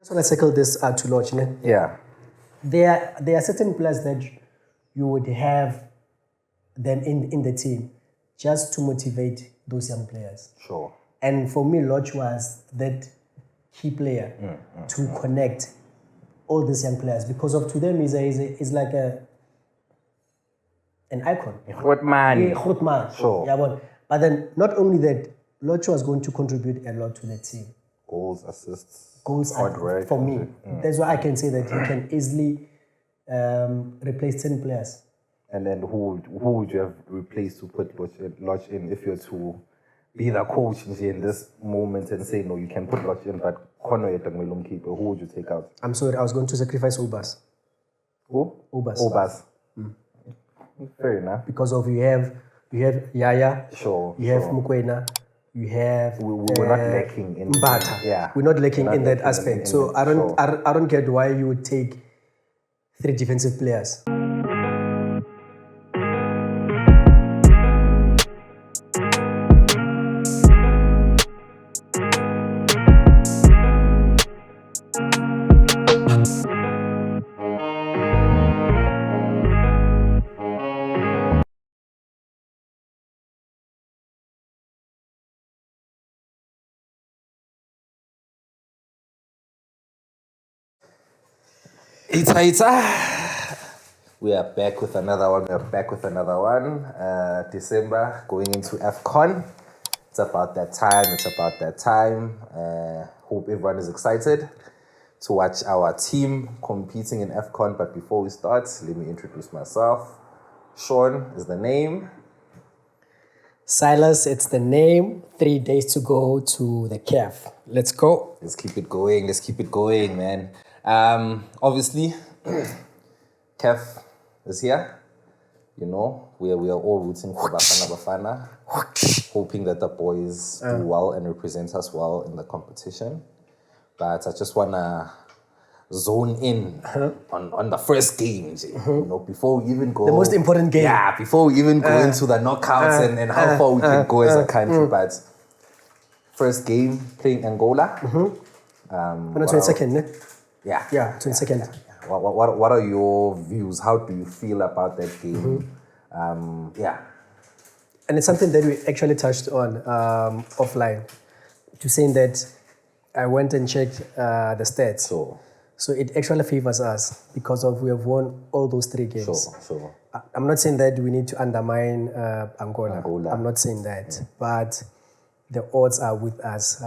So let's circle this to lorch. Yeah. There are certain players that you would have them in the team just to motivate those young players. Sure. And for me, lorch was that key player to connect all these young players, because to them is like an icon. What man? Groot man. Sure. Yeah, but then not only that, lorch was going to contribute a lot to the team. Goals, assists, Hard work. For me. That's why I can say that he can easily replace 10 players. And then who would you have replaced to put lorch in if you're to be the coach in this moment and say, no, you can put lorch in, but keeper, who would you take out? I'm sorry, I was going to sacrifice Ubas. Who? Ubas. Fair enough. Because of you have Yaya, sure, you have Mukwena, you have we're not lacking in Mbata. Yeah. We're not lacking in that aspect. So I don't get why you would take 3 defensive players. We are back with another one. December, going into Afcon. It's about that time. Hope everyone is excited to watch our team competing in Afcon. But before we start, let me introduce myself. Sean is the name. Silas, it's the name. 3 days to go to the CAF. Let's go. Let's keep it going, man. Obviously, CAF is here. You know, we are all rooting for Bafana, hoping that the boys do well and represent us well in the competition. But I just wanna zone in on the first game, you know, before we even go. The most important game. Yeah, before we even go into the knockouts and how far we can go as a country. But first game, playing Angola. On the 22nd, Yeah. Yeah, 22nd. What are your views? How do you feel about that game? And it's something that we actually touched on offline, to saying that I went and checked the stats. So it actually favors us because we have won all those 3 games. Sure. I'm not saying that we need to undermine Angola. I'm not saying that. But the odds are with us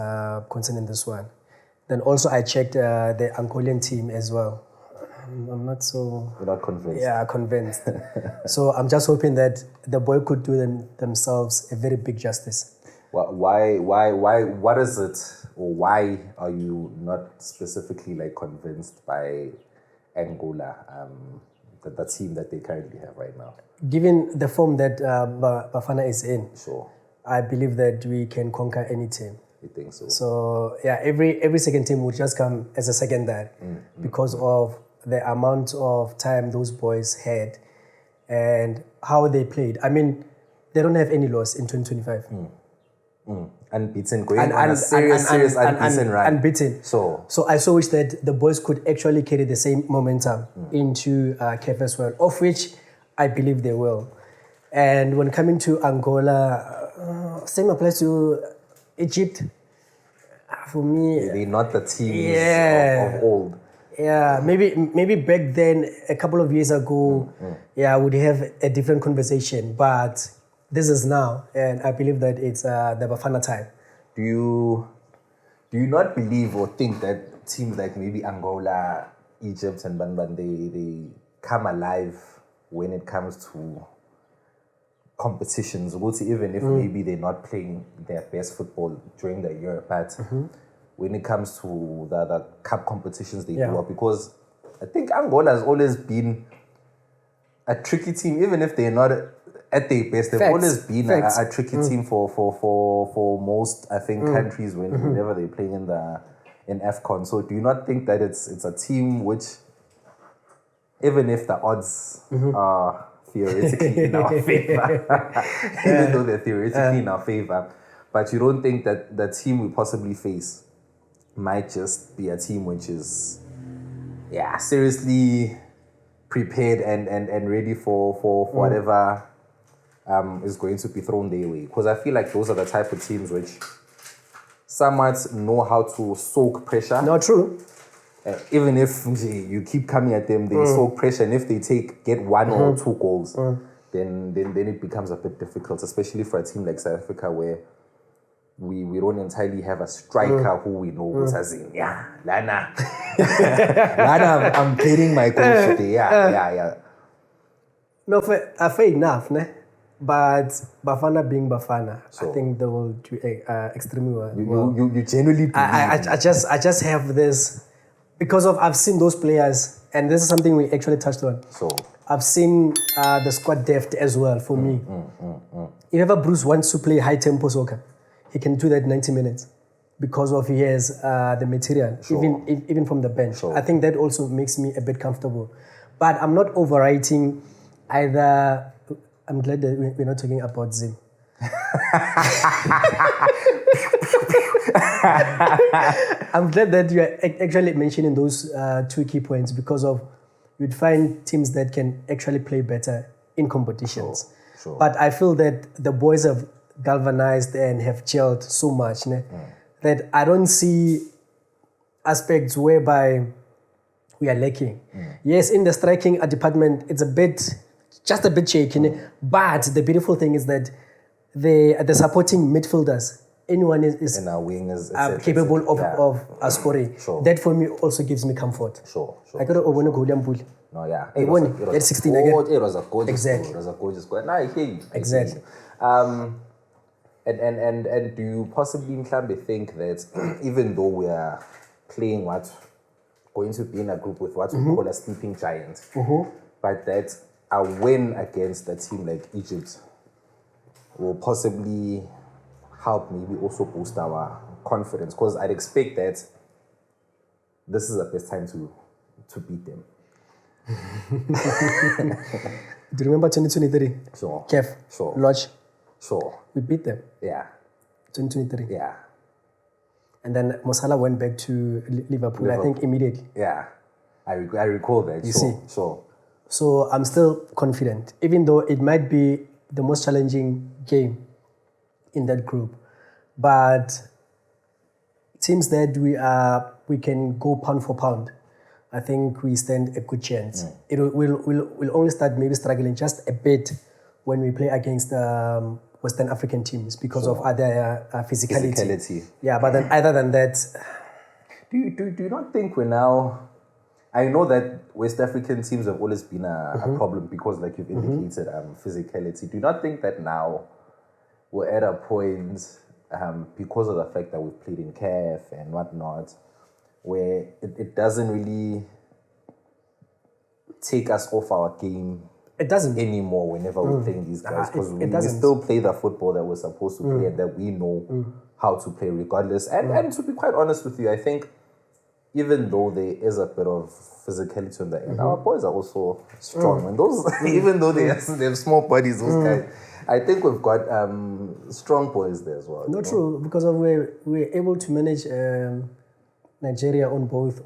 concerning this one. Then also I checked the Angolan team as well. I'm not so... You're not convinced? Yeah, convinced. So I'm just hoping that the boy could do themselves a very big justice. Why, what is it, or why are you not specifically convinced by Angola, the team that they currently have right now? Given the form that Bafana is in, sure, I believe that we can conquer any team. You think so? So yeah, every second team would just come as a second dad because of the amount of time those boys had and how they played. I mean, they don't have any loss in 2025. Unbeaten, going on a serious unbeaten run. Unbeaten. So I so wish that the boys could actually carry the same momentum into CAF as well, of which I believe they will. And when coming to Angola, same applies to Egypt. For me, they're not the teams of old. Yeah, maybe back then, a couple of years ago, would have a different conversation. But this is now, and I believe that it's the Bafana time. Do you not believe or think that teams like maybe Angola, Egypt, and Banban, they come alive when it comes to competitions? Even if maybe they're not playing their best football during the year, but when it comes to the cup competitions, they do well, because I think Angola has always been a tricky team, even if they're not at their best. They've always been a tricky team for most, I think, countries whenever they're playing in Afcon. So do you not think that it's a team which, even if the odds are theoretically in our favor, even though they're theoretically in our favor, but you don't think that the team we possibly face might just be a team which is, seriously prepared and ready for whatever is going to be thrown their way. Because I feel like those are the type of teams which somewhat know how to soak pressure. No, true. Even if you keep coming at them, they soak pressure, and if they get one or two goals, then it becomes a bit difficult, especially for a team like South Africa where we don't entirely have a striker who we know who's saying, Lana. Lana, I'm getting my goals today. Yeah. No, fair enough, ne? But Bafana being Bafana, I think they will do extremely well. You genuinely believe I just have this, because of I've seen those players, and this is something we actually touched on. So I've seen the squad depth as well for me. If ever Bruce wants to play high tempo soccer, he can do that 90 minutes because of he has the material, even from the bench. I think that also makes me a bit comfortable. But I'm not overwriting either. I'm glad that we're not talking about Zim. I'm glad that you are actually mentioning those two key points, because of you'd find teams that can actually play better in competitions. Sure. But I feel that the boys have galvanized and have gelled so much that I don't see aspects whereby we are lacking. Yes, in the striking department, it's just a bit shaky. But the beautiful thing is that the supporting midfielders, anyone is in our wing is capable of scoring. Sure. That for me also gives me comfort. Sure. I got to open a goal and pull. No, yeah. It was 16 again. It was a gorgeous Exactly. goal. It was a gorgeous goal. No, I hear you. Exactly. And do you possibly mhlambe think that even though we are playing going to be in a group with what we call a sleeping giant, but that a win against a team like Egypt will possibly help maybe also boost our confidence? Because I'd expect that this is the best time to beat them. Do you remember 2023? Sure. Kev, Sure. Lorch, Sure. we beat them. Yeah. 2023. Yeah. And then Mosala went back to Liverpool, I think immediately. Yeah. I recall that. You see? Sure. So I'm still confident, even though it might be the most challenging game in that group. But it seems that we can go pound for pound. I think we stand a good chance. We'll only start maybe struggling just a bit when we play against Western African teams because of other physicality. Yeah, but then other than that, do you not think we're now? I know that West African teams have always been a problem because, like you've indicated, physicality. Do you not think that now we're at a point, because of the fact that we've played in CAF and whatnot, where it doesn't really take us off our game? it doesn't anymore whenever we're playing these guys, because we doesn't. still play the football that we're supposed to play and that we know how to play regardless. And to be quite honest with you, I think even though there is a bit of physicality on the end, our boys are also strong. And those, even though they have small bodies, those guys, I think we've got strong boys there as well. Not true, because we're able to manage Nigeria on both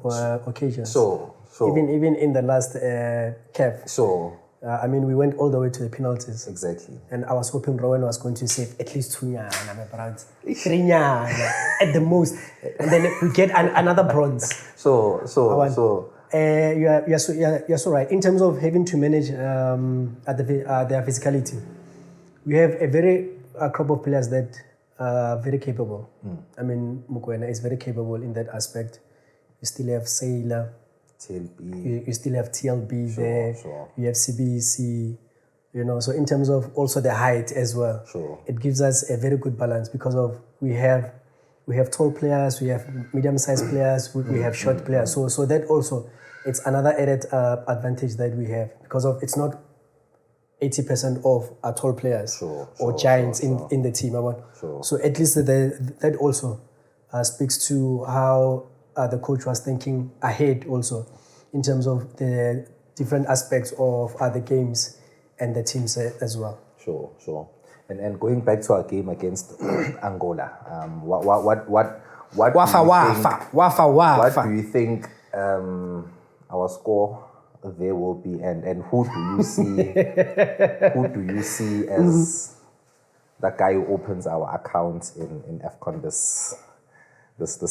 occasions. Sure. Even in the last CAF. Sure. I mean, we went all the way to the penalties. Exactly. And I was hoping Rowan was going to save at least 2 nyana, 3 nyana at the most. And then we get another bronze. So. You're so right. In terms of having to manage their physicality, we have a very crop of players that are very capable. I mean, Mukwena is very capable in that aspect. You still have Sailor. TLB. You still have TLB there. Sure. You have CBC. So in terms of also the height as well, it gives us a very good balance because of we have tall players, we have medium-sized players, we have short players. So that also, it's another added advantage that we have because of it's not 80% of our tall players or giants in the team. So at least that also speaks to how the coach was thinking ahead also in terms of the different aspects of the games and the teams as well. Sure. And going back to our game against Angola, what do Wafa. you think our score there will be, and who do you see as the guy who opens our account in Afcon this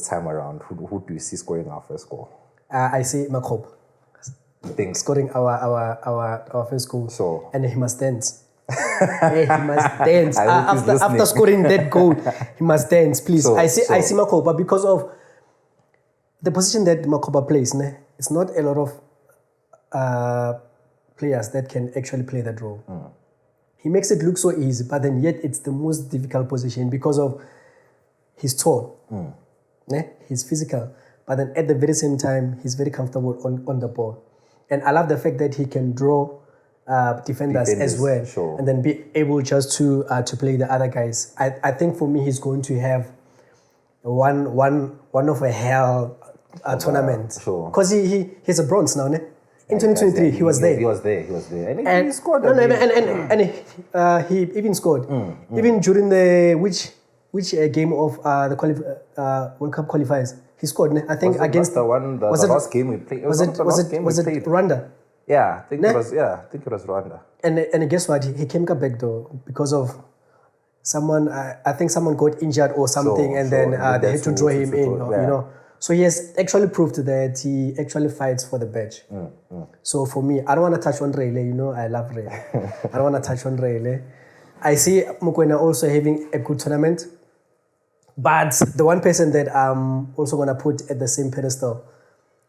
time around? Who do you see scoring our first goal? I see Makop scoring our first goal. Sure. And he must dance. He must dance. After scoring that goal, he must dance, please. I see Makopa because of the position that Makopa plays. It's not a lot of players that can actually play that role. He makes it look so easy, but then yet it's the most difficult position because of he's tall, he's physical, but then at the very same time, he's very comfortable on the ball. And I love the fact that he can draw defenders as well, sure. and then be able just to play the other guys. I think for me, he's going to have one of a hell tournament, because he's a bronze now. In 2023, he was there. He was there, and he scored. And he even scored, even during the which game of the World Cup qualifiers. He scored. I think against the last game we played. Was it Rwanda? Yeah, I think it was Rwanda. And guess what? He came back though because of someone. I think someone got injured or something, and then they had to draw him in. You know, so he has actually proved that he actually fights for the badge. So for me, I don't want to touch on Rayleigh. You know, I love Rayleigh. I don't want to touch on Rayleigh. I see Mokoena also having a good tournament. But the one person that I'm also going to put at the same pedestal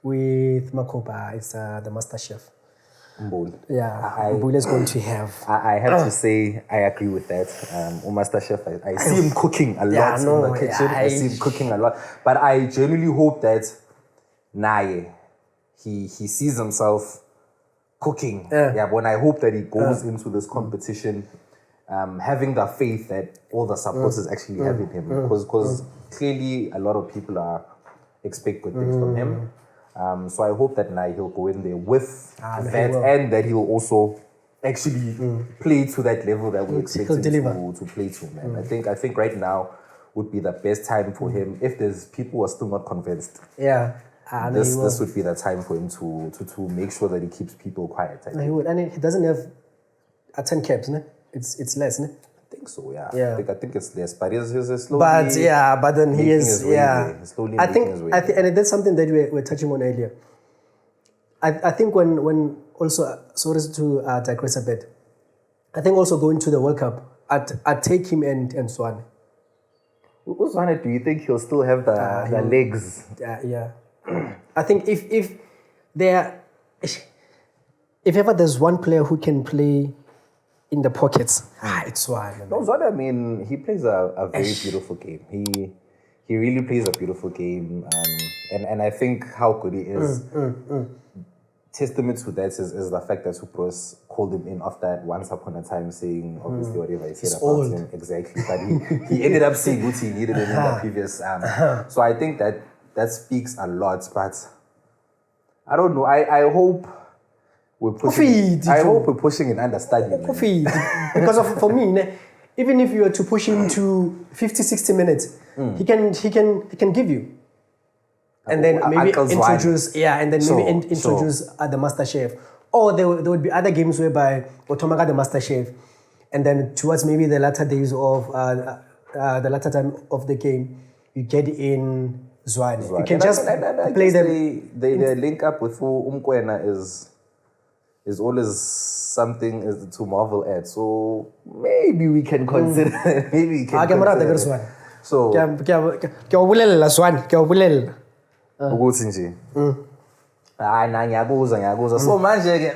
with Makopa is the master chef. Mbuli. Yeah, Mbuli is going to have. I have to say, I agree with that. Master chef, I see him cooking a lot in the kitchen. I see him cooking a lot. But I genuinely hope that he sees himself cooking. Yeah, when I hope that he goes into this competition having the faith that all the supporters actually have in him, because clearly a lot of people expect good things from him. So I hope that now he'll go in there with that, and that he'll also actually play to that level that we expect him to play to. Man, I think right now would be the best time for him. If there's people who are still not convinced, this would be the time for him to make sure that he keeps people quiet. He would, and he doesn't have 10 caps, ne? It's less, ne? I think so, yeah. I think it's less, but he's slowly. But then he is, He's slowly making his way. And that's something that we're touching on earlier. I think when also, sorry to digress a bit, I think also going to the World Cup, I'd take him and Swane. Swane, do you think he'll still have the legs? Yeah. I think if ever there's one player who can play in the pockets, it's Swane. No, Swane, I mean, he plays a very beautiful game. He really plays a beautiful game. And I think how good he is. Testament to that is the fact that Supros called him in after once upon a time saying, obviously, whatever he said about him. Exactly. But he ended up saying what he needed in the previous. So I think that speaks a lot. But I don't know. I hope we're pushing an understanding. Because for me, even if you were to push him to 50-60 minutes, he can give you. And then maybe introduce the master chef. Or there would be other games whereby Otomaga the master chef, and then towards maybe the latter days of the latter time of the game, you get in Zwane. You can just play them. The link up with Umkwena is always something to marvel at. So maybe we can consider. Maybe we can consider. So. Ukuthi nje ngiyakuza so manje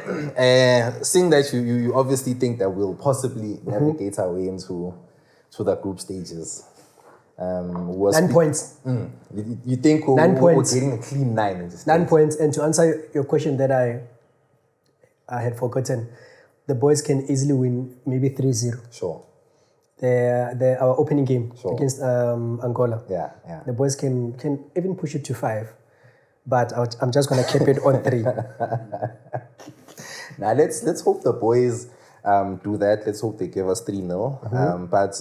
seeing that you obviously think that we'll possibly navigate our way into the group stages, 9 points. You think we're getting a clean 9? 9 points. And to answer your question that I had forgotten, the boys can easily win maybe 3-0. Sure. Our opening game against Angola. Yeah. The boys can even push it to 5, but I'm just gonna keep it on 3. Now let's hope the boys do that. Let's hope they give us 3-0. But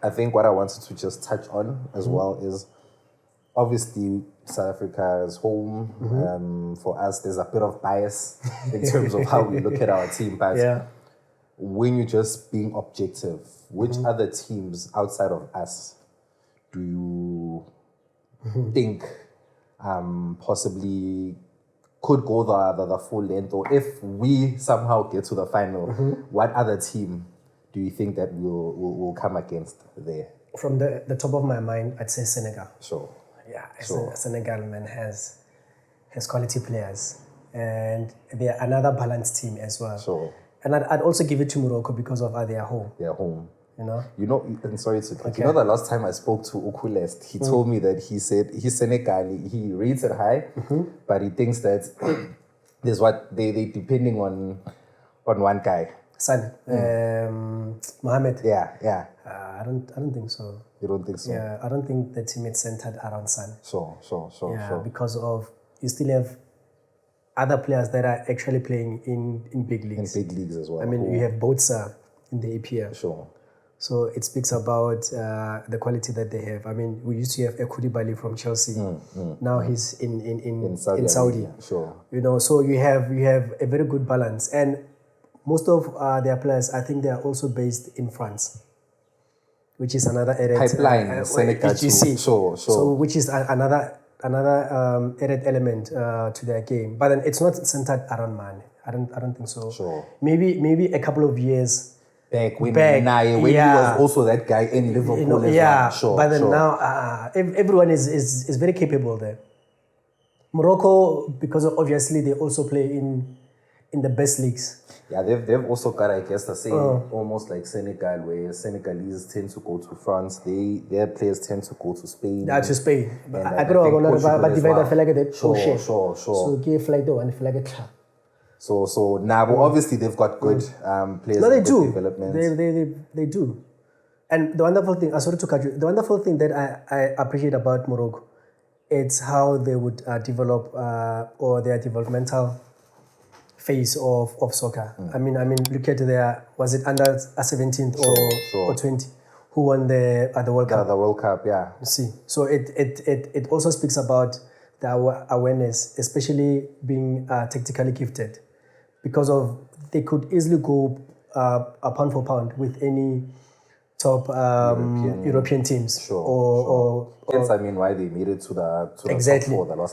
I think what I wanted to just touch on as well is obviously South Africa is home. For us, there's a bit of bias in terms of how we look at our team. But when you're just being objective, which other teams outside of us do you think possibly could go the full length? Or if we somehow get to the final, what other team do you think that will come against there? From the top of my mind, I'd say Senegal. Sure. Yeah, Senegal, man, has quality players. And they're another balanced team as well. Sure. And I'd also give it to Morocco because of their home. Their home. You know? And sorry to cut. You know, the last time I spoke to Okulest, he told me that he said he's Senegali. He rates it high, but he thinks that there's what they depending on one guy. Son, Mohamed. Yeah. I don't think so. You don't think so? Yeah, I don't think the team is centered around Son. Sure. Because of you still have other players that are actually playing in big leagues. In big leagues as well. I mean, you have Botsa in the APL. Sure. So it speaks about the quality that they have. I mean, we used to have Koulibaly from Chelsea. Now he's in Saudi. Sure. You know, so you have a very good balance. And most of their players, I think they are also based in France, which is another added pipeline. Senegal HGC. Sure. So which is another added element to their game. But then it's not centered around Mane. I don't think so. Sure. Maybe a couple of years back when he was also that guy in Liverpool. You know, as yeah. well. Sure. But then now everyone is very capable there. Morocco, because obviously they also play in the best leagues. Yeah, they've also got, I guess, the same, almost like Senegal, where Senegalese tend to go to France. Their players tend to go to Spain. Yeah, to Spain. I go Sure. So give flight though and flag it. So now, but obviously they've got good players. No, they good do. Development. They do. And the wonderful thing, sorry to cut you. The wonderful thing that I appreciate about Morocco, it's how they would develop or their developmental phase of soccer. I mean, look at was it under 17 or 20 who won the World Cup? The World Cup, yeah. You see, so it also speaks about the awareness, especially being tactically gifted, because they could easily go pound for pound with any top European teams. Sure. That's why they made it to the exactly. top four the last